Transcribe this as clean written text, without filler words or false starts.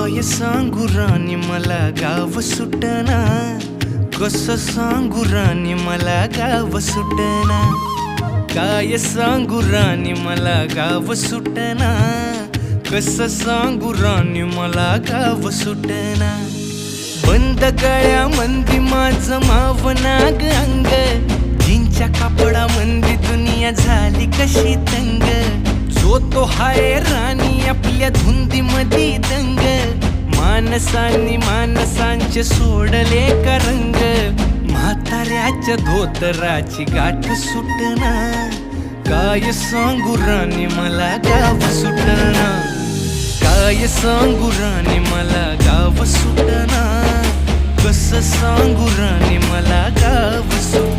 काय सांगू राणी मला गाव सुटना, कसं सांगू राणी मला गाव सुटना, काय सांगू राणी मला गाव सुटना, कसं सांगू राणी मला गाव सुटना। बंद गळ्यामंदी माझं मावनाग अंग, जीनच्या कापडामंदी दुनिया झाली कशी तंग, जो तो हाय राणी आपल्या धुंदीमधी दंग, माणसांनी माणसांचे सोडले का रंग, म्हाताऱ्याच्या धोतराची गाठ सुटना, काय सांगू राणी मला गाव सुटना, काय सांगू राणी मला गाव सुटना, कसं सांगू राणी मला गाव सुटना।